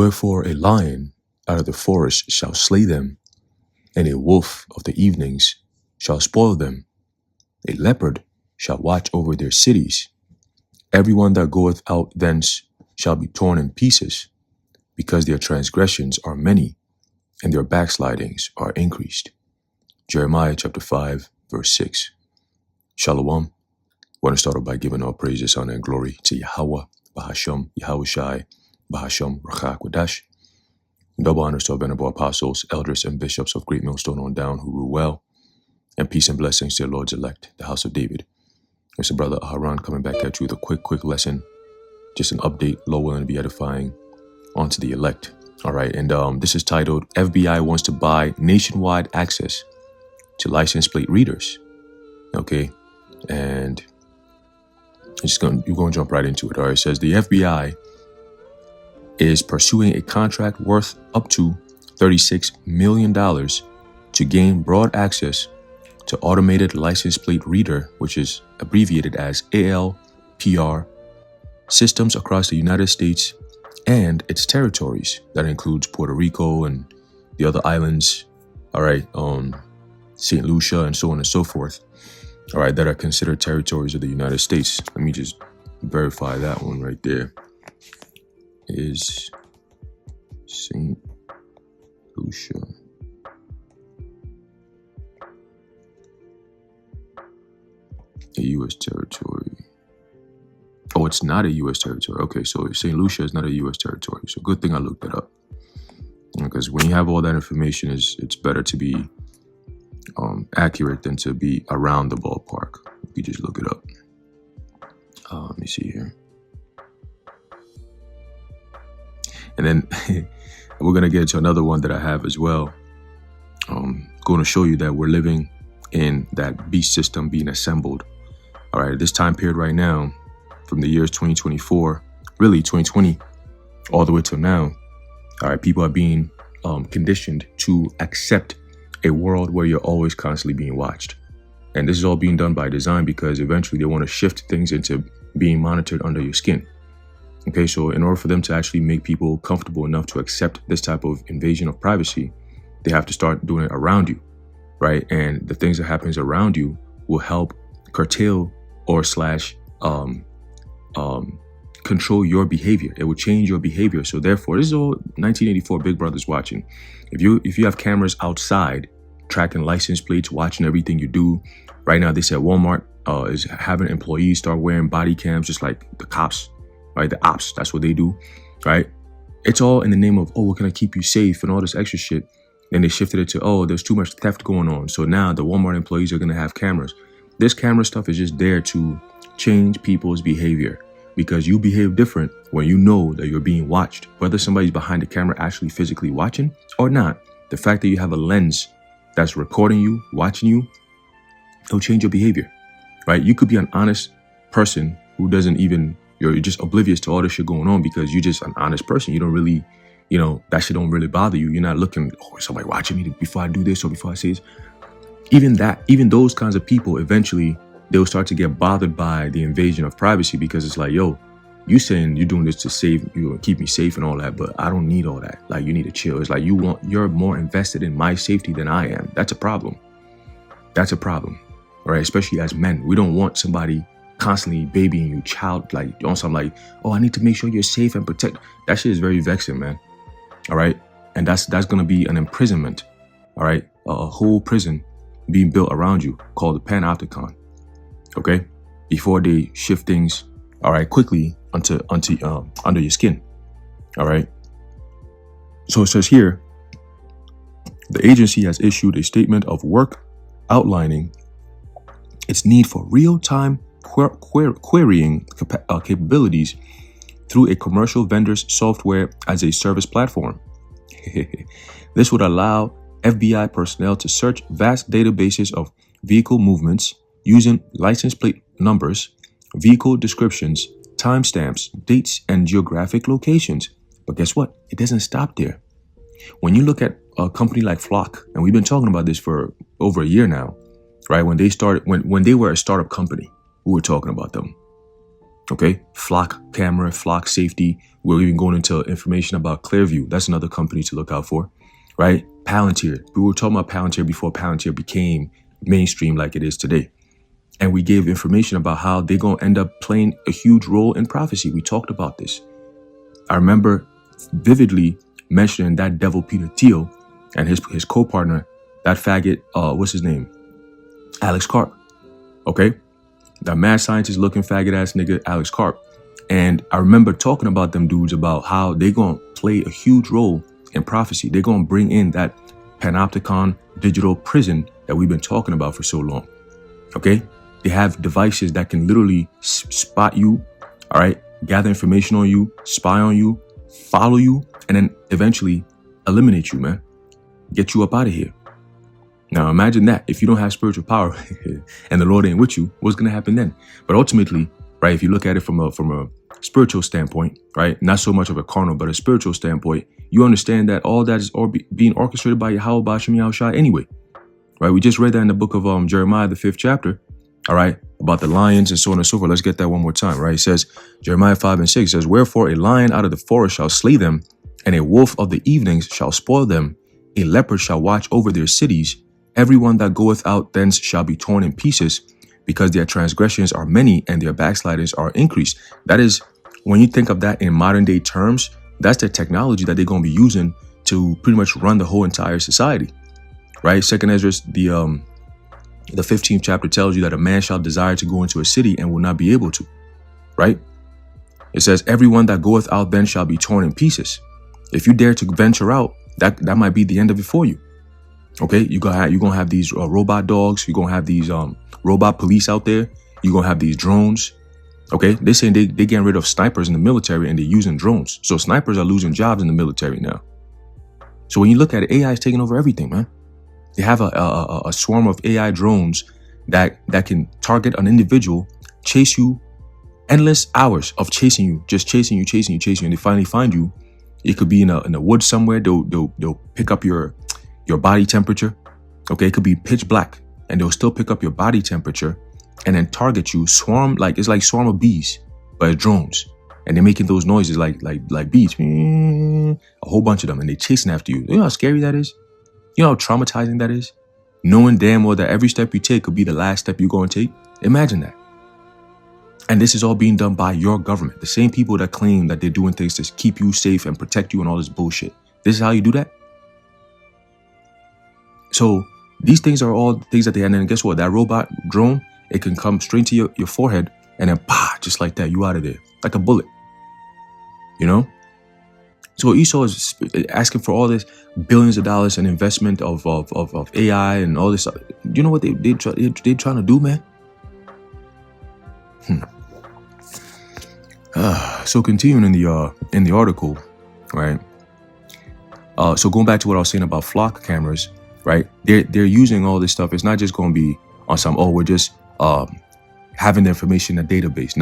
Wherefore a lion out of the forest shall slay them, and a wolf of the evenings shall spoil them. A leopard shall watch over their cities. Everyone that goeth out thence shall be torn in pieces, because their transgressions are many, and their backslidings are increased. Jeremiah chapter 5, verse 6. Shalom. I want to start off by giving all praises, honor, and glory to Yahweh, Bahasham, Yahushai, Bahasham, Rachak, Wadash. Double honors to our venerable apostles, elders, and bishops of Great Millstone on down who rule well, and peace and blessings to their Lord's elect, the house of David. It's your brother Aharon coming back at you with a quick lesson, just an update, low willing to be edifying, onto the elect. All right, and this is titled, FBI wants to buy nationwide access to license plate readers. Okay, and you're going to jump right into it. All right, it says the FBI is pursuing a contract worth up to $36 million to gain broad access to automated license plate reader, which is abbreviated as ALPR, systems across the United States and its territories. That includes Puerto Rico and the other islands, all right, St. Lucia and so on and so forth, all right, that are considered territories of the United States. Let me just verify that one right there. Is St. Lucia a U.S. territory? Oh, it's not a U.S. territory. Okay, so St. Lucia is not a U.S. territory. So good thing I looked that up. Because when you have all that information, it's better to be accurate than to be around the ballpark. You just look it up. Let me see here. And then we're going to get to another one that I have as well. Going to show you that we're living in that beast system being assembled. All right, this time period right now, from the years 2024, really 2020, all the way till now, all right, people are being conditioned to accept a world where you're always constantly being watched. And this is all being done by design because eventually they want to shift things into being monitored under your skin. Okay, so in order for them to actually make people comfortable enough to accept this type of invasion of privacy, they have to start doing it around you, right? And the things that happens around you will help curtail or control your behavior. It will change your behavior. So therefore, this is all 1984 Big Brother's watching. If you have cameras outside tracking license plates, watching everything you do, right now they said Walmart is having employees start wearing body cams just like the cops. Right, the ops, that's what they do, right? It's all in the name of, oh, we're gonna keep you safe and all this extra shit. Then they shifted it to, oh, there's too much theft going on. So now the Walmart employees are gonna have cameras. This camera stuff is just there to change people's behavior because you behave different when you know that you're being watched, whether somebody's behind the camera actually physically watching or not. The fact that you have a lens that's recording you, watching you, it'll change your behavior, right? You could be an honest person who doesn't even, you're just oblivious to all this shit going on because you're just an honest person. You don't really, that shit don't really bother you. You're not looking, oh, is somebody watching me before I do this or before I say this. Even those kinds of people, eventually, they'll start to get bothered by the invasion of privacy because it's like, yo, you saying you're doing this to save you and keep me safe and all that, but I don't need all that. Like, you need to chill. It's like you're more invested in my safety than I am. That's a problem. That's a problem, all right? Especially as men, we don't want somebody constantly babying you, child, like on something like, oh, I need to make sure you're safe and protect. That shit is very vexing, man. All right, and that's gonna be an imprisonment. All right, a whole prison being built around you called the Panopticon. Okay, before they shift things, all right, quickly onto under your skin. All right. So it says here, the agency has issued a statement of work outlining its need for real-time querying capabilities through a commercial vendor's software as a service platform. This would allow FBI personnel to search vast databases of vehicle movements using license plate numbers, vehicle descriptions, timestamps, dates, and geographic locations. But guess what? It doesn't stop there. When you look at a company like Flock, and we've been talking about this for over a year now, right? When they were a startup company, we were talking about them. Okay, Flock camera, Flock safety, We're even going into information about Clearview. That's another company to look out for, right? Palantir. We were talking about Palantir before Palantir became mainstream like it is today. And we gave information about how they're going to end up playing a huge role in prophecy. We talked about this. I remember vividly mentioning that devil Peter Thiel and his co-partner, that faggot, what's his name? Alex Karp. Okay? That mad scientist looking faggot ass nigga, Alex Karp. And I remember talking about them dudes about how they're going to play a huge role in prophecy. They're going to bring in that Panopticon digital prison that we've been talking about for so long. Okay? They have devices that can literally spot you, all right, gather information on you, spy on you, follow you, and then eventually eliminate you, man. Get you up out of here. Now imagine that if you don't have spiritual power and the Lord ain't with you, what's going to happen then? But ultimately, right, if you look at it from a spiritual standpoint, right, not so much of a carnal, but a spiritual standpoint, you understand that all that is being orchestrated by Yahweh Bashim Yahushua anyway, right? We just read that in the book of Jeremiah, the 5th chapter. All right, about the lions and so on and so forth. Let's get that one more time, right? It says, Jeremiah 5:6 says, wherefore a lion out of the forest shall slay them, and a wolf of the evenings shall spoil them. A leopard shall watch over their cities. Everyone that goeth out thence shall be torn in pieces, because their transgressions are many and their backslidings are increased. That is, when you think of that in modern day terms, that's the technology that they're going to be using to pretty much run the whole entire society, right? Second Ezra, the 15th chapter tells you that a man shall desire to go into a city and will not be able to, right? It says, everyone that goeth out then shall be torn in pieces. If you dare to venture out, that might be the end of it for you. Okay, you're gonna have these robot dogs. You're gonna have these robot police out there. You're gonna have these drones. Okay, they're saying they're getting rid of snipers in the military and they're using drones. So snipers are losing jobs in the military now. So when you look at it, AI is taking over everything, man. They have a swarm of AI drones that can target an individual, chase you, endless hours of chasing you, just chasing you, and they finally find you. It could be in a woods somewhere. They'll pick up your body temperature. Okay, it could be pitch black, and they'll still pick up your body temperature, and then target you. It's like swarm of bees, but it's drones, and they're making those noises like bees, a whole bunch of them, and they're chasing after you. You know how scary that is? You know how traumatizing that is? Knowing damn well that every step you take could be the last step you're going to take. Imagine that. And this is all being done by your government. The same people that claim that they're doing things to keep you safe and protect you and all this bullshit. This is how you do that? So these things are all things that they had. And guess what? That robot drone, it can come straight to your forehead and then just like that, you out of there. Like a bullet. You know? So Esau is asking for all this billions of dollars in investment of AI and all this. You know what they trying to do, man? So continuing in the article, right? So going back to what I was saying about flock cameras, right? They're using all this stuff. It's not just going to be on some, we're just having the information in a database.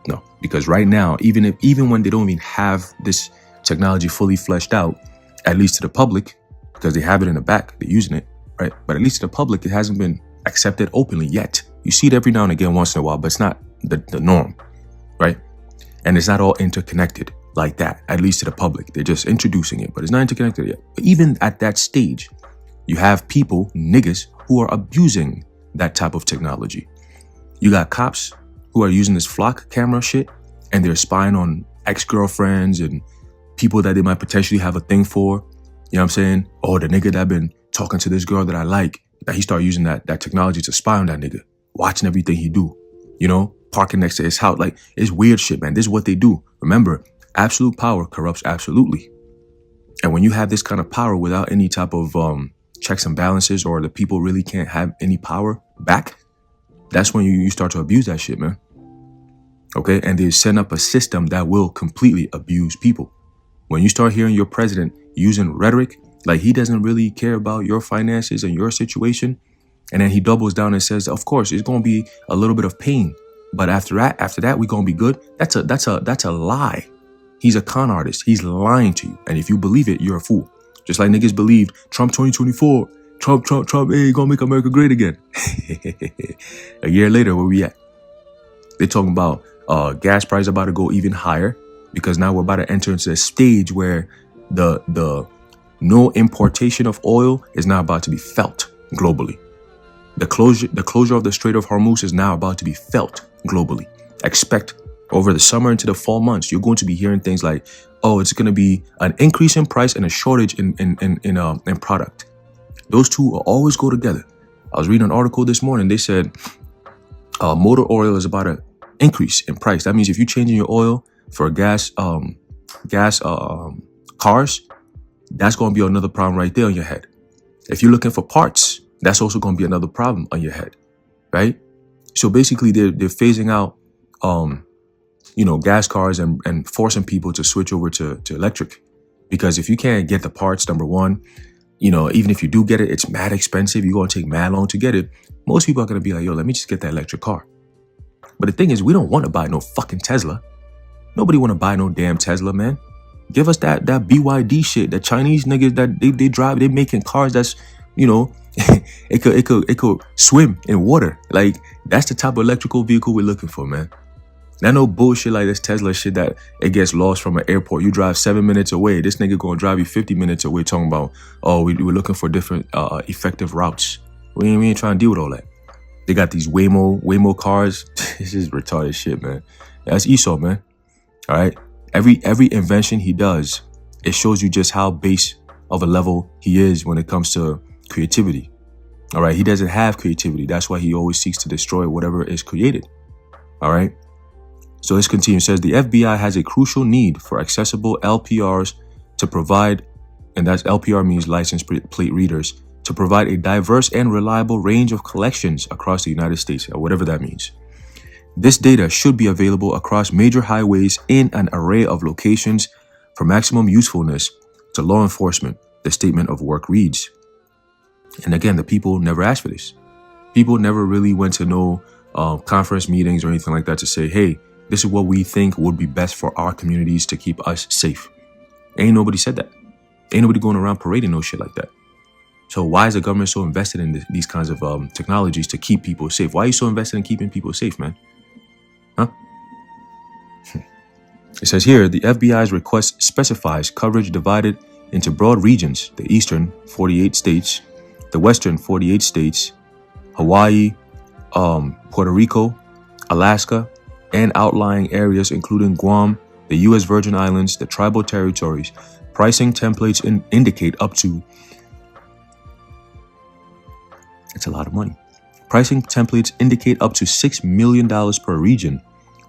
No, because right now, even when they don't even have this technology fully fleshed out, at least to the public, because they have it in the back, they're using it, right? But at least to the public, it hasn't been accepted openly yet. You see it every now and again, once in a while, but it's not the norm, right? And it's not all interconnected like that, at least to the public. They're just introducing it, but it's not interconnected yet. But even at that stage, you have people, niggas, who are abusing that type of technology. You got cops who are using this flock camera shit, and they're spying on ex-girlfriends and people that they might potentially have a thing for. You know what I'm saying? Oh, the nigga that been talking to this girl that I like, that he started using that technology to spy on that nigga, watching everything he do, you know, parking next to his house. Like, it's weird shit, man. This is what they do. Remember, absolute power corrupts absolutely. And when you have this kind of power without any type of checks and balances, or the people really can't have any power back, that's when you start to abuse that shit, man. Okay, and they set up a system that will completely abuse people. When you start hearing your president using rhetoric, like he doesn't really care about your finances and your situation, and then he doubles down and says, of course, it's going to be a little bit of pain, but after that, we're going to be good. That's a lie. He's a con artist. He's lying to you. And if you believe it, you're a fool. Just like niggas believed Trump 2024, Trump, hey, gonna make America great again. A year later, where we at? They're talking about Gas price about to go even higher because now we're about to enter into a stage where the no importation of oil is now about to be felt globally. The closure of the Strait of Hormuz is now about to be felt globally. Expect over the summer into the fall months, you're going to be hearing things like, oh, it's going to be an increase in price and a shortage in product. Those two will always go together. I was reading an article this morning. They said motor oil is about to increase in price. That means if you're changing your oil for gas cars, that's going to be another problem right there on your head. If you're looking for parts, that's also going to be another problem on your head, right? So basically, they're phasing out, gas cars and forcing people to switch over to electric, because if you can't get the parts, number one, even if you do get it, it's mad expensive. You're going to take mad long to get it. Most people are going to be like, yo, let me just get that electric car. But the thing is, we don't want to buy no fucking Tesla. Nobody want to buy no damn Tesla, man. Give us that BYD shit. The Chinese niggas that they drive, they making cars that's, it could swim in water. Like, that's the type of electrical vehicle we're looking for, man. Not no bullshit like this Tesla shit that it gets lost from an airport. You drive 7 minutes away. This nigga gonna drive you 50 minutes away talking about, oh, we're looking for different effective routes. We ain't trying to deal with all that. They got these Waymo cars. This is retarded shit, man. That's Esau, man. All right. Every invention he does, it shows you just how base of a level he is when it comes to creativity. All right. He doesn't have creativity. That's why he always seeks to destroy whatever is created. All right. So let's continue. It says the FBI has a crucial need for accessible LPRs to provide, and that's LPR means license plate readers, to provide a diverse and reliable range of collections across the United States, or whatever that means. This data should be available across major highways in an array of locations for maximum usefulness to law enforcement, the statement of work reads. And again, the people never asked for this. People never really went to no conference meetings or anything like that to say, hey, this is what we think would be best for our communities to keep us safe. Ain't nobody said that. Ain't nobody going around parading no shit like that. So why is the government so invested in these kinds of technologies to keep people safe? Why are you so invested in keeping people safe, man? Huh? It says here, the FBI's request specifies coverage divided into broad regions: the eastern 48 states, the western 48 states, Hawaii, Puerto Rico, Alaska, and outlying areas including Guam, the U.S. Virgin Islands, the tribal territories. Pricing templates indicate up to... It's a lot of money. Pricing templates indicate up to $6 million per region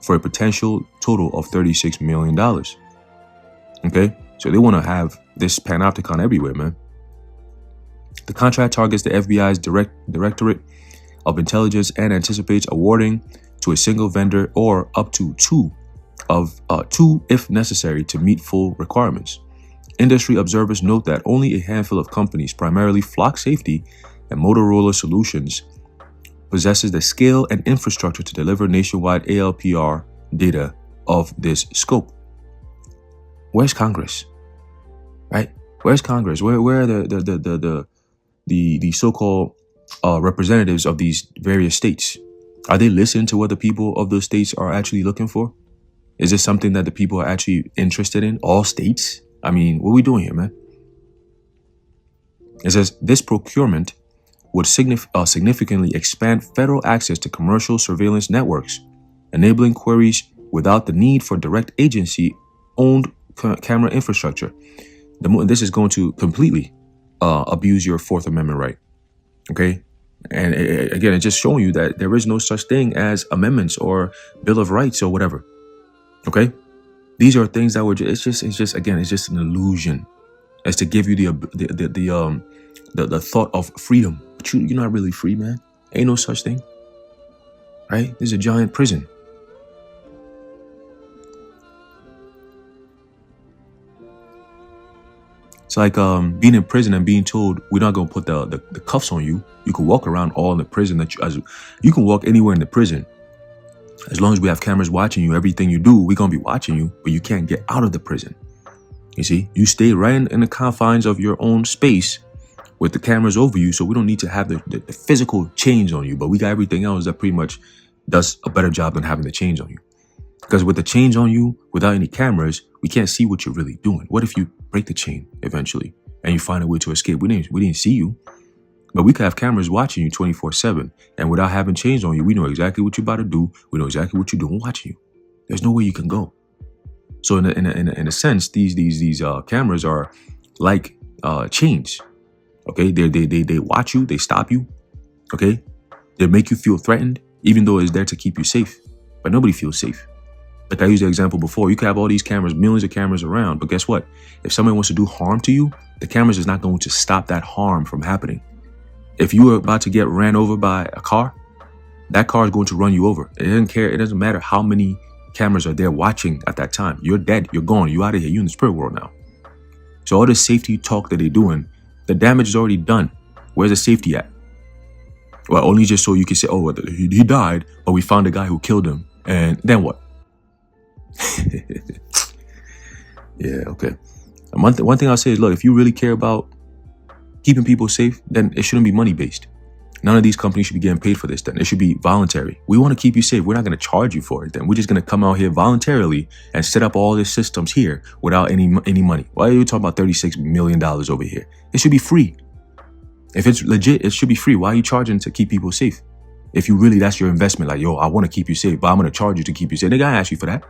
for a potential total of $36 million. Okay? So they want to have this Panopticon everywhere, man. The contract targets the FBI's Directorate of Intelligence and anticipates awarding to a single vendor or up to two if necessary to meet full requirements. Industry observers note that only a handful of companies, primarily Flock Safety and Motorola Solutions, possesses the scale and infrastructure to deliver nationwide ALPR data of this scope. Where's Congress? Right? Where's Congress? Where are the so-called representatives of these various states? Are they listening to what the people of those states are actually looking for? Is this something that the people are actually interested in? All states? I mean, what are we doing here, man? It says this procurement would significantly expand federal access to commercial surveillance networks, enabling queries without the need for direct agency-owned camera infrastructure. This is going to completely abuse your Fourth Amendment right. Okay? And again, it's just showing you that there is no such thing as amendments or Bill of Rights or whatever. Okay? These are things that were it's just an illusion as to give you the thought of freedom. But you're not really free, man. Ain't no such thing. Right? This is a giant prison. It's like being in prison and being told we're not gonna put the cuffs on you. You can walk around all in the prison. You can walk anywhere in the prison. As long as we have cameras watching you, everything you do, we're gonna be watching you, but you can't get out of the prison. You see, you stay right in the confines of your own space with the cameras over you, so we don't need to have the physical chains on you, but we got everything else that pretty much does a better job than having the chains on you. Because with the chains on you, without any cameras, we can't see what you're really doing. What if you break the chain eventually and you find a way to escape? We didn't see you, but we could have cameras watching you 24/7, and without having chains on you, we know exactly what you're about to do. We know exactly what you're doing watching you. There's no way you can go. So in a sense, these cameras are like chains. Okay, they watch you, they stop you. Okay, they make you feel threatened, even though it's there to keep you safe. But nobody feels safe. Like I used the example before, you could have all these cameras, millions of cameras around, but guess what? If somebody wants to do harm to you, the cameras is not going to stop that harm from happening. If you are about to get ran over by a car, that car is going to run you over. It doesn't care. It doesn't matter how many cameras are there watching at that time. You're dead. You're gone. You're out of here. You're in the spirit world now. So all this safety talk that they're doing, the damage is already done. Where's the safety at? Well, only just so you can say, oh, he died, but we found the guy who killed him. And then what? Yeah, okay. One thing I'll say is, look, if you really care about keeping people safe, then it shouldn't be money-based. None of these companies should be getting paid for this then. It should be voluntary. We want to keep you safe. We're not going to charge you for it then. We're just going to come out here voluntarily and set up all these systems here without any money. Why are you talking about $36 million over here? It should be free. If it's legit, it should be free. Why are you charging to keep people safe? If you really, that's your investment. Like, yo, I want to keep you safe, but I'm going to charge you to keep you safe. Nigga, I asked you for that.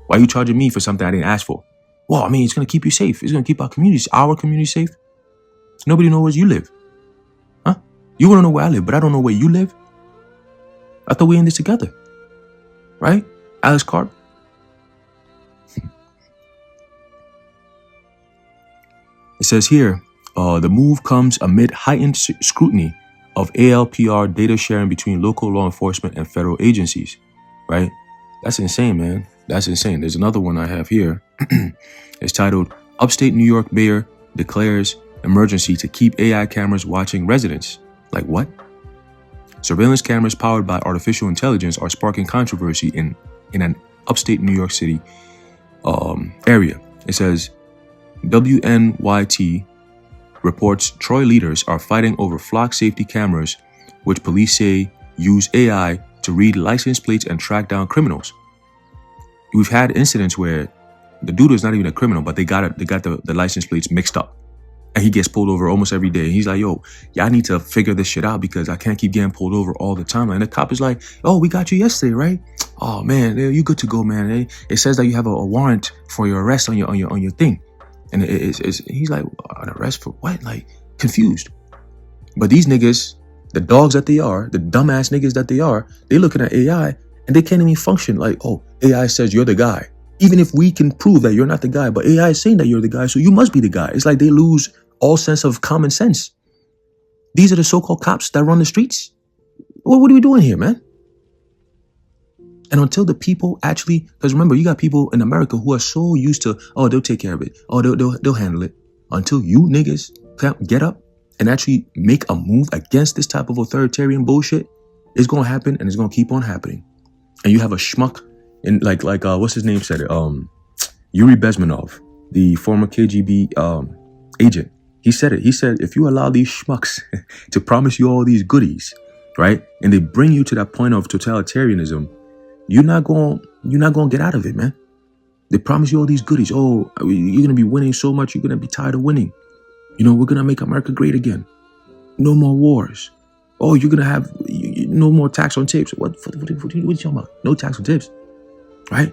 Why are you charging me for something I didn't ask for? Well, I mean, it's going to keep you safe. It's going to keep our community safe. Nobody knows where you live. Huh? You want to know where I live, but I don't know where you live. I thought we were in this together. Right? Alex Carp. It says here, the move comes amid heightened scrutiny of ALPR data sharing between local law enforcement and federal agencies. Right? That's insane, man. That's insane. There's another one I have here. It's titled, Upstate New York Mayor Declares Emergency to Keep AI Cameras Watching Residents. Like what? Surveillance cameras powered by artificial intelligence are sparking controversy in an upstate New York City area. It says, WNYT reports Troy leaders are fighting over flock safety cameras, which police say use AI to read license plates and track down criminals. We've had incidents where the dude is not even a criminal, but they got the license plates mixed up. And he gets pulled over almost every day. He's like, yo, y'all need to figure this shit out because I can't keep getting pulled over all the time. And the cop is like, oh, we got you yesterday, right? Oh, man, you good to go, man. It says that you have a warrant for your arrest on your thing. And he's like, an arrest for what? Like, confused. But these niggas, the dogs that they are, the dumbass niggas that they are, they looking at AI and they can't even function. Like, oh, AI says you're the guy. Even if we can prove that you're not the guy, but AI is saying that you're the guy, so you must be the guy. It's like they lose all sense of common sense. These are the so-called cops that run the streets. What are we doing here, man? And until the people actually, because remember, you got people in America who are so used to, oh, they'll take care of it. Oh, they'll handle it. Until you niggas get up and actually make a move against this type of authoritarian bullshit, it's going to happen and it's going to keep on happening. And you have a schmuck, and like what's his name said it? Yuri Bezmenov, the former KGB agent. He said it. He said, if you allow these schmucks to promise you all these goodies, right, and they bring you to that point of totalitarianism, you're not going to get out of it, man. They promise you all these goodies. Oh, you're going to be winning so much. You're going to be tired of winning. You know, we're going to make America great again. No more wars. Oh, you're going to have no more tax on tips. What are you talking about? No tax on tips, right?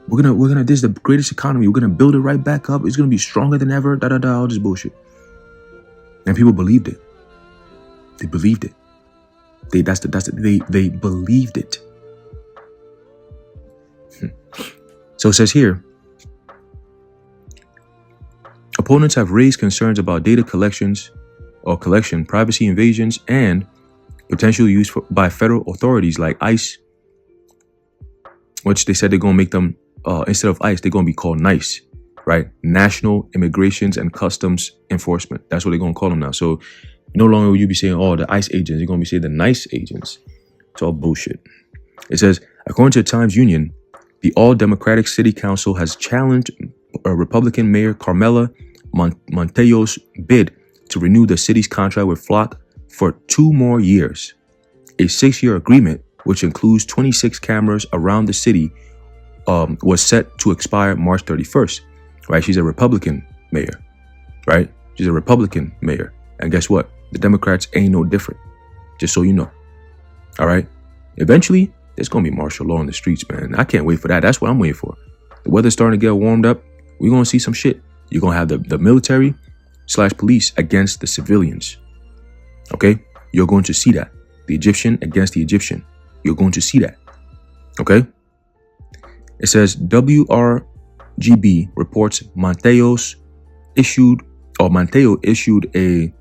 We're gonna. This is the greatest economy. We're gonna build it right back up. It's gonna be stronger than ever. All this bullshit. And people believed it. They believed it. They believed it. So it says here, opponents have raised concerns about data collection, privacy invasions, and potential use by federal authorities like ICE, which they said they're going to make them, instead of ICE, they're going to be called NICE, right? National Immigrations and Customs Enforcement. That's what they're going to call them now. So no longer will you be saying, oh, the ICE agents. You're going to be saying the NICE agents. It's all bullshit. It says, according to the Times Union, the all-Democratic City Council has challenged Republican Mayor Carmela Montejo's bid to renew the city's contract with Flock for 2 more years. A 6-year agreement, which includes 26 cameras around the city, was set to expire March 31st, right? She's a Republican mayor, right? She's a Republican mayor. And guess what? The Democrats ain't no different, just so you know. All right? Eventually, there's going to be martial law in the streets, man. I can't wait for that. That's what I'm waiting for. The weather's starting to get warmed up. We're going to see some shit. You're going to have the military/police against the civilians. Okay? You're going to see that. The Egyptian against the Egyptian. You're going to see that. Okay? It says WRGB reports Monteo issued a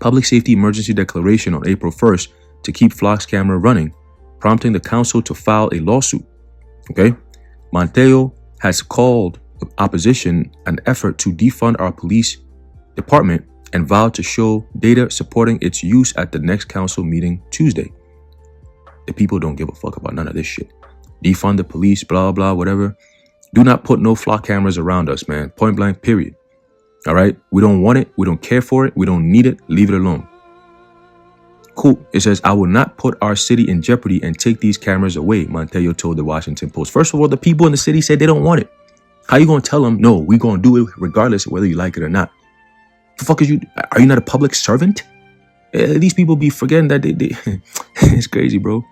public safety emergency declaration on April 1st to keep Flock's camera running, prompting the council to file a lawsuit. Okay? Monteo has called the opposition an effort to defund our police department and vowed to show data supporting its use at the next council meeting Tuesday. The people don't give a fuck about none of this shit. Defund the police, blah, blah, whatever. Do not put no Flock cameras around us, man. Point blank, period. All right? We don't want it. We don't care for it. We don't need it. Leave it alone. Cool. It says, I will not put our city in jeopardy and take these cameras away, Monteo told the Washington Post. First of all, the people in the city said they don't want it. How you going to tell them, no, we're going to do it regardless of whether you like it or not? The fuck is you? Are you not a public servant? These people be forgetting that they it's crazy, bro.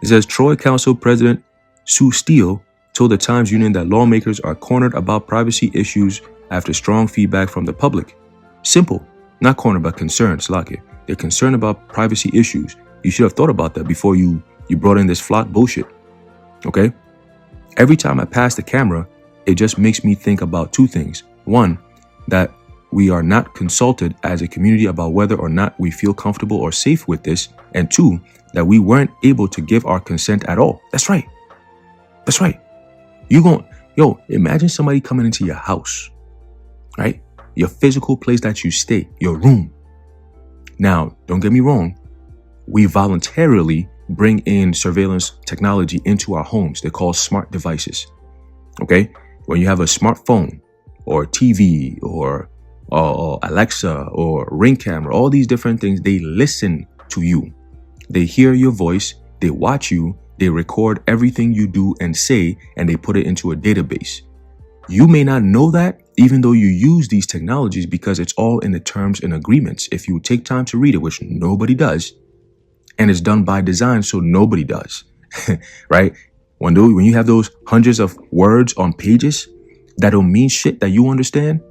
It says Troy Council President Sue Steele told the Times Union that lawmakers are cornered about privacy issues after strong feedback from the public. Simple, not cornered but concerned, Slake. They're concerned about privacy issues. You should have thought about that before you brought in this Flock bullshit. Okay? Every time I pass the camera, it just makes me think about two things. One, that we are not consulted as a community about whether or not we feel comfortable or safe with this. And two, that we weren't able to give our consent at all. That's right. That's right. Imagine somebody coming into your house, right? Your physical place that you stay, your room. Now, don't get me wrong. We voluntarily bring in surveillance technology into our homes. They're called smart devices. Okay? When you have a smartphone or TV or Alexa or Ring camera, all these different things, they listen to you. They hear your voice, they watch you, they record everything you do and say, and they put it into a database. You may not know that, even though you use these technologies, because it's all in the terms and agreements. If you take time to read it, which nobody does, and it's done by design, so nobody does, right? When you have those hundreds of words on pages that don't mean shit that you understand,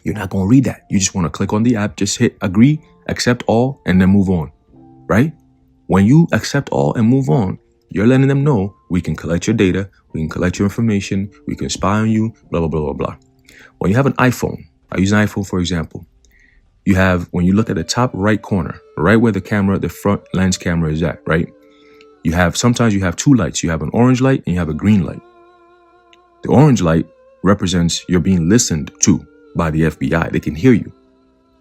you're not going to read that. You just want to click on the app, just hit agree, accept all, and then move on, right? When you accept all and move on, you're letting them know we can collect your data, we can collect your information, we can spy on you, blah, blah, blah, blah, blah. When you have an iPhone, I use an iPhone for example, you have, when you look at the top right corner, right where the front lens camera is at, right? Sometimes you have two lights. You have an orange light and you have a green light. The orange light represents you're being listened to by the FBI. They can hear you.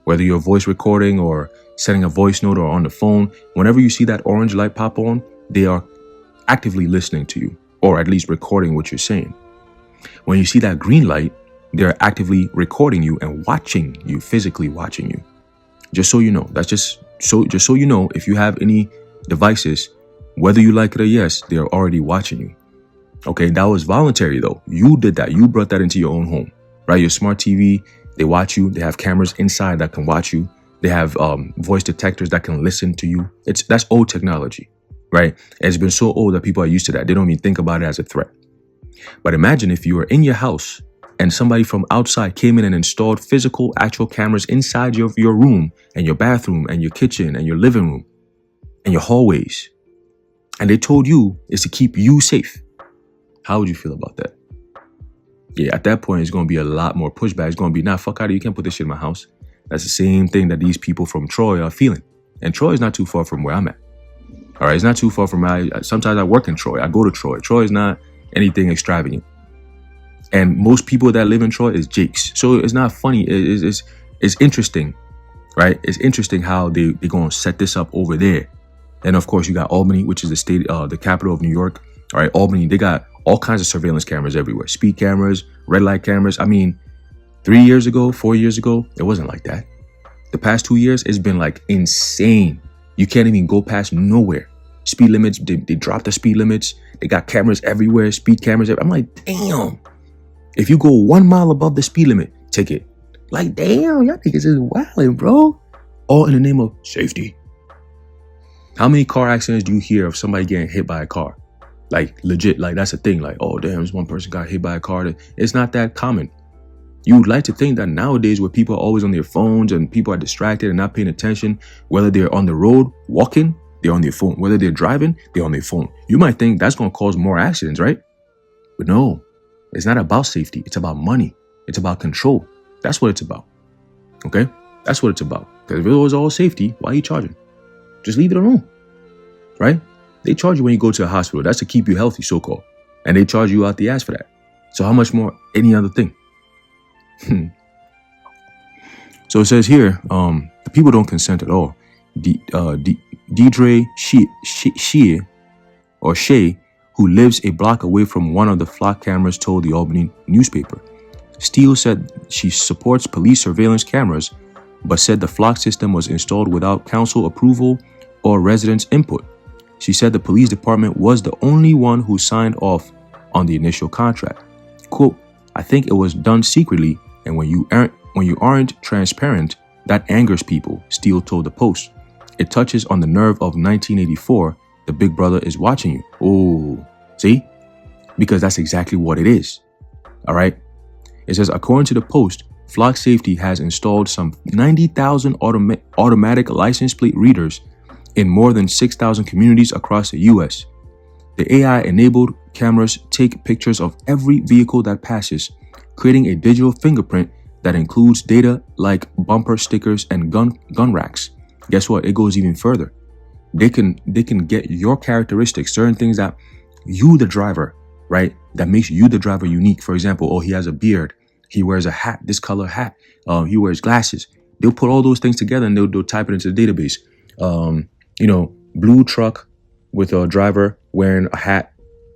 Whether you're voice recording or sending a voice note or on the phone, whenever you see that orange light pop on, they are actively listening to you, or at least recording what you're saying. When you see that green light, they're actively recording you and watching you, physically watching you. Just so you know, that's just so you know, if you have any devices, whether you like it or yes, they're already watching you. Okay, that was voluntary though. You did that. You brought that into your own home, right? Your smart TV, they watch you. They have cameras inside that can watch you. They have voice detectors that can listen to you. That's old technology, right? It's been so old that people are used to that. They don't even think about it as a threat. But imagine if you were in your house and somebody from outside came in and installed physical, actual cameras inside your room and your bathroom and your kitchen and your living room and your hallways. And they told you it's to keep you safe. How would you feel about that? Yeah, at that point, it's going to be a lot more pushback. It's going to be, nah, fuck out of you. You can't put this shit in my house. That's the same thing that these people from Troy are feeling. And Troy is not too far from where I'm at. All right, it's not too far from sometimes I work in Troy. I go to Troy. Troy is not anything extravagant. And most people that live in Troy is Jakes. So it's not funny. It's interesting, right? It's interesting how they're going to set this up over there. And of course, you got Albany, which is the capital of New York. All right, Albany, they got all kinds of surveillance cameras everywhere. Speed cameras, red light cameras. I mean, 4 years ago, it wasn't like that. The past 2 years, it's been like insane. You can't even go past nowhere speed limits. They dropped the speed limits. They got cameras everywhere, speed cameras. I'm like, damn. If you go 1 mile above the speed limit, ticket. Like, damn, y'all niggas is wildin', bro. All in the name of safety. How many car accidents do you hear of somebody getting hit by a car? Like, legit, like, that's a thing. Like, oh, damn, this one person got hit by a car. It's not that common. You would like to think that nowadays, where people are always on their phones and people are distracted and not paying attention, whether they're on the road walking, they're on their phone. Whether they're driving, they're on their phone. You might think that's going to cause more accidents, right? But no, it's not about safety. It's about money. It's about control. That's what it's about. Okay? That's what it's about. Because if it was all safety, why are you charging? Just leave it alone. Right? They charge you when you go to a hospital. That's to keep you healthy, so-called. And they charge you out the ass for that. So how much more any other thing? So it says here, the people don't consent at all. Deidre Shea, who lives a block away from one of the flock cameras, told the Albany newspaper. Steele said she supports police surveillance cameras, but said the flock system was installed without council approval or residents' input. She said the police department was the only one who signed off on the initial contract. Quote, I think it was done secretly, and when you aren't transparent, that angers people, Steele told the Post. It touches on the nerve of 1984. The big brother is watching you. Oh, see? Because that's exactly what it is. All right? It says, according to the Post, Flock Safety has installed some 90,000 automatic license plate readers in more than 6,000 communities across the U.S. The AI-enabled cameras take pictures of every vehicle that passes, creating a digital fingerprint that includes data like bumper stickers and gun racks. Guess what? It goes even further. They can get your characteristics, certain things that you, the driver, right, that makes you, the driver, unique. For example, oh, he has a beard. He wears a hat, this color hat. He wears glasses. They'll put all those things together and they'll type it into the database. Blue truck with a driver wearing a hat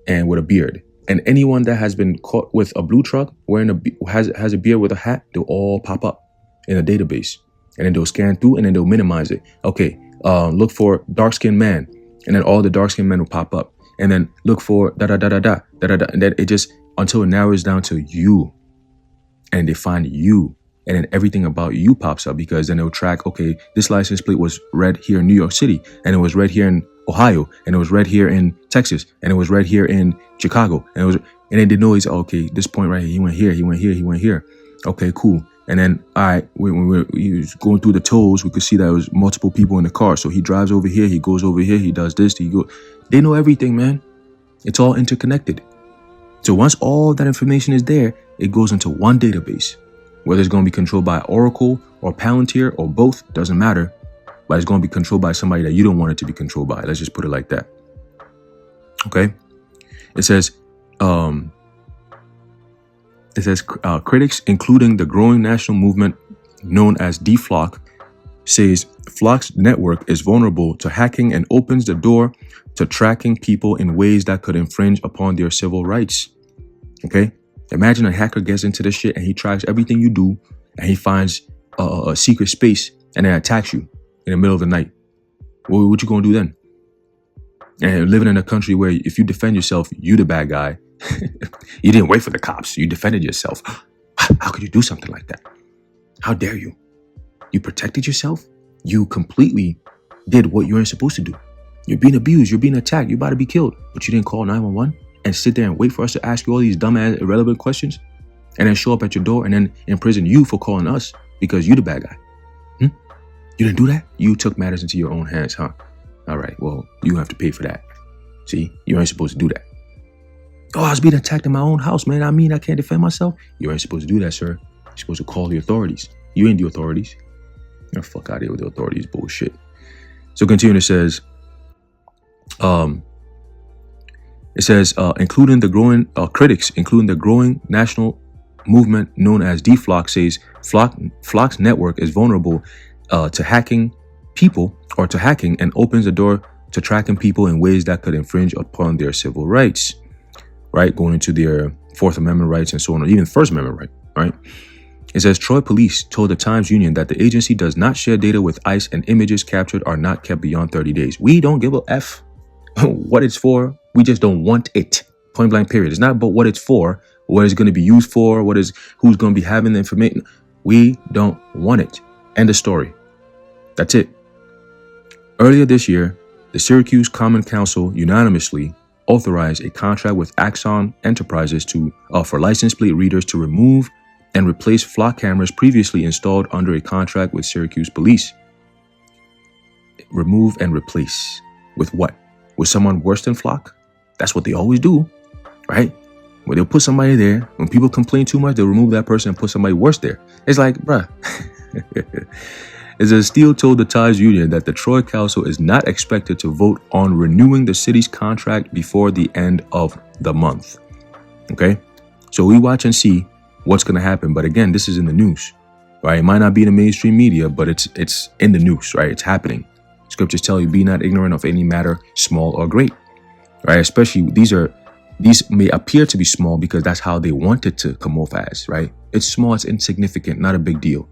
and with a beard. And anyone that has been caught with a blue truck wearing has a beard with a hat, they'll all pop up in a database. And then they'll scan through and then they'll minimize it. Okay, look for dark-skinned man. And then all the dark-skinned men will pop up. And then look for da-da-da-da-da, da-da-da. And then it just, until it narrows down to you. And they find you. And then everything about you pops up, because then they'll track, okay, this license plate was read here in New York City. And it was read here in Ohio. And it was read here in Texas. And it was read here in Chicago. And then they know he's, okay, this point right here, he went here, he went here, he went here. Okay, cool. And then, all right, when he was going through the tolls, we could see that there was multiple people in the car. So he drives over here, he goes over here, he does this, They know everything, man. It's all interconnected. So once all that information is there, it goes into one database. Whether it's going to be controlled by Oracle or Palantir or both, doesn't matter. But it's going to be controlled by somebody that you don't want it to be controlled by. Let's just put it like that. Okay? It says, critics, including the growing national movement known as DFlock, says Flock's network is vulnerable to hacking and opens the door to tracking people in ways that could infringe upon their civil rights. Okay? Imagine a hacker gets into this shit and he tracks everything you do and he finds a secret space and then attacks you in the middle of the night. What you gonna do then? And living in a country where if you defend yourself, you the bad guy. You didn't wait for the cops. You defended yourself. How could you do something like that? How dare you? You protected yourself. You completely did what you weren't supposed to do. You're being abused. You're being attacked. You're about to be killed. But you didn't call 911 and sit there and wait for us to ask you all these dumbass, irrelevant questions and then show up at your door and then imprison you for calling us because you the bad guy. You didn't do that? You took matters into your own hands, huh? All right. Well, you have to pay for that. See, you ain't supposed to do that. Oh, I was being attacked in my own house, man. I mean, I can't defend myself. You ain't supposed to do that, sir. You're supposed to call the authorities. You ain't the authorities. Get the fuck out of here with the authorities bullshit. So continuing, it says, including the growing critics, including the growing national movement known as DFlock, says Flock's network is vulnerable to hacking and opens the door to tracking people in ways that could infringe upon their civil rights. Right, going into their Fourth Amendment rights and so on, or even First Amendment right? It says Troy Police told the Times Union that the agency does not share data with ICE and images captured are not kept beyond 30 days. We don't give a F. what it's for. We just don't want it. Point blank period. It's not about what it's for, what it's going to be used for, who's going to be having the information. We don't want it. End of story. That's it. Earlier this year, the Syracuse Common Council unanimously authorized a contract with Axon Enterprises for license plate readers to remove and replace flock cameras previously installed under a contract with Syracuse Police. Remove and replace. With what? With someone worse than flock? That's what they always do, right? Where they'll put somebody there. When people complain too much, they'll remove that person and put somebody worse there. It's like, bruh. As a Steel told the Ties Union that the Troy Council is not expected to vote on renewing the city's contract before the end of the month. Okay? So we watch and see what's going to happen. But again, this is in the news, right? It might not be in the mainstream media, but it's in the news, right? It's happening. Scriptures tell you, be not ignorant of any matter, small or great, right? Especially these may appear to be small because that's how they want it to come off as, right? It's small, it's insignificant, not a big deal.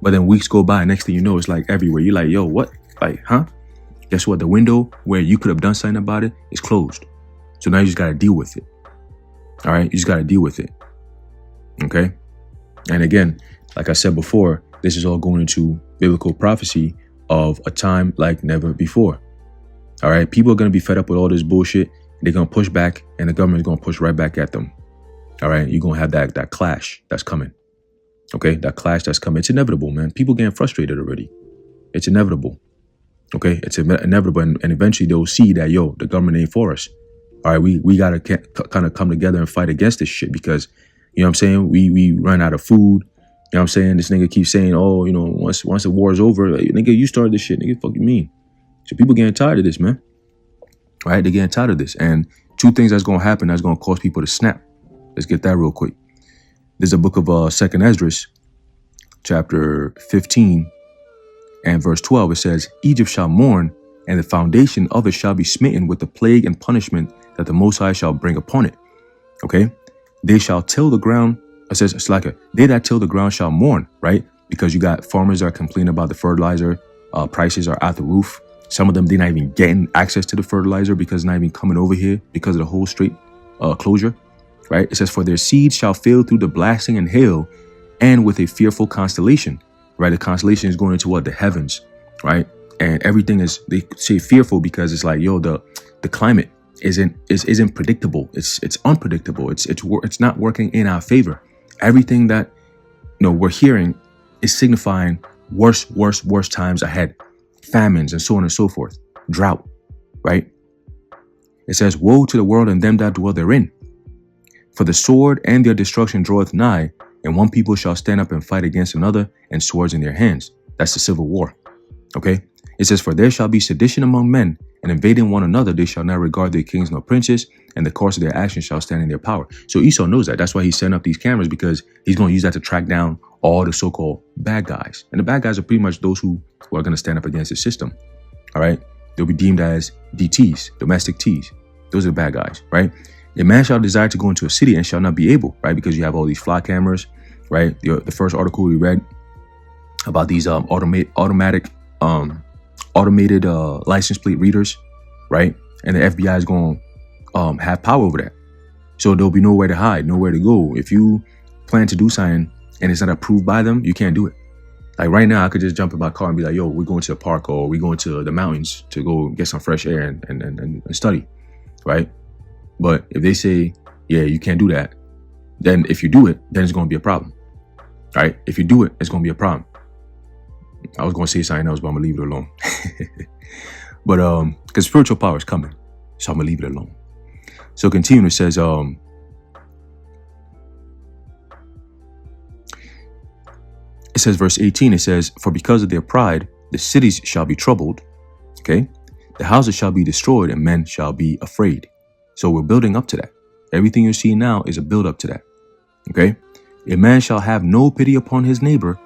But then weeks go by, next thing you know, it's like everywhere. You're like, yo, what? Like, huh? Guess what? The window where you could have done something about it is closed. So now you just got to deal with it. All right? You just got to deal with it. Okay? And again, like I said before, this is all going into biblical prophecy of a time like never before. All right? People are going to be fed up with all this bullshit. They're going to push back, and the government is going to push right back at them. All right? You're going to have that clash that's coming. Okay, that clash that's coming. It's inevitable, man. People getting frustrated already. It's inevitable. Okay, it's inevitable. And eventually they'll see that, yo, the government ain't for us. All right, we got to kind of come together and fight against this shit because, you know what I'm saying? We run out of food. You know what I'm saying? This nigga keeps saying, oh, you know, once the war is over, like, nigga, you started this shit. Nigga, fuck you mean? So people getting tired of this, man. All right, they're getting tired of this. And two things that's going to happen that's going to cause people to snap. Let's get that real quick. There's a book of 2nd Esdras, chapter 15 and verse 12. It says, Egypt shall mourn, and the foundation of it shall be smitten with the plague and punishment that the Most High shall bring upon it. Okay? They shall till the ground. It says, it's like they that till the ground shall mourn, right? Because you got farmers that are complaining about the fertilizer. Prices are at the roof. Some of them, they're not even getting access to the fertilizer because it's not even coming over here because of the whole strait closure. Right? It says, for their seed shall fail through the blasting and hail and with a fearful constellation. Right? The constellation is going into what? The heavens. Right? And everything is, they say fearful because it's like, yo, the climate isn't predictable. It's unpredictable. It's not working in our favor. Everything that, you know, we're hearing is signifying worse times ahead. Famines and so on and so forth. Drought. Right? It says, woe to the world and them that dwell therein. For the sword and their destruction draweth nigh, and one people shall stand up and fight against another, and swords in their hands. That's the civil war. Okay? It says, for there shall be sedition among men, and invading one another, they shall not regard their kings nor princes, and the course of their actions shall stand in their power. So Esau knows that. That's why he's setting up these cameras, because he's going to use that to track down all the so-called bad guys. And the bad guys are pretty much those who are going to stand up against the system. All right? They'll be deemed as DTs, domestic T's. Those are the bad guys, right? A man shall desire to go into a city and shall not be able, right? Because you have all these flock cameras, right? The first article we read about these automated license plate readers, right? And the FBI is going to have power over that. So there'll be nowhere to hide, nowhere to go. If you plan to do something and it's not approved by them, you can't do it. Like right now, I could just jump in my car and be like, yo, we're going to the park or we're going to the mountains to go get some fresh air and study, right? But if they say, yeah, you can't do that, then if you do it, then it's going to be a problem, right? If you do it, it's going to be a problem. I was going to say something else, but I'm going to leave it alone. But because spiritual power is coming, so I'm going to leave it alone. So continue, it says, verse 18, it says, for because of their pride, the cities shall be troubled, okay? The houses shall be destroyed and men shall be afraid. So we're building up to that. Everything you see now is a build up to that. Okay? A man shall have no pity upon his neighbor,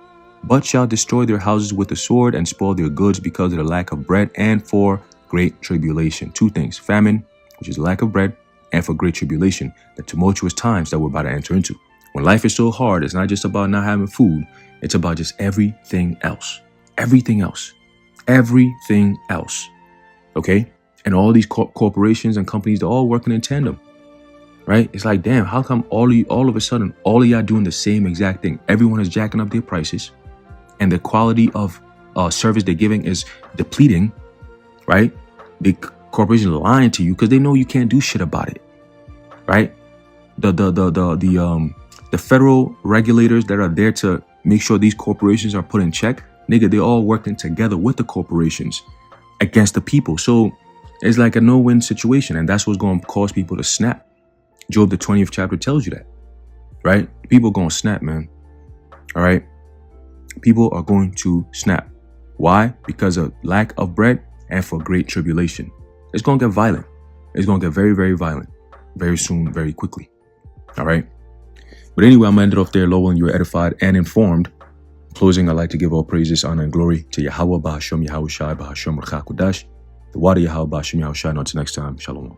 but shall destroy their houses with the sword and spoil their goods because of the lack of bread and for great tribulation. Two things, famine, which is lack of bread, and for great tribulation, the tumultuous times that we're about to enter into. When life is so hard, it's not just about not having food. It's about just everything else. Everything else. Everything else. Okay? And all these corporations and companies, they're all working in tandem, right? It's like, damn, how come all of a sudden, all of y'all doing the same exact thing? Everyone is jacking up their prices, and the quality of service they're giving is depleting, right? The corporations are lying to you because they know you can't do shit about it, right? The federal regulators that are there to make sure these corporations are put in check, nigga, they're all working together with the corporations against the people. So it's like a no-win situation, and that's what's going to cause people to snap. Job, the 20th chapter tells you that, right? People are going to snap, man. All right? People are going to snap. Why? Because of lack of bread and for great tribulation. It's going to get violent. It's going to get very, very violent. Very soon, very quickly. All right? But anyway, I'm going to end it off there, Lowell, and you're edified and informed. Closing, I'd like to give all praises, honor, and glory to Yahweh, Bahasham, Yahweh Shai, Bahasham, Rachakudash, the water Yahweh, Bahasham, Yahweh Shai. Until next time, Shalom.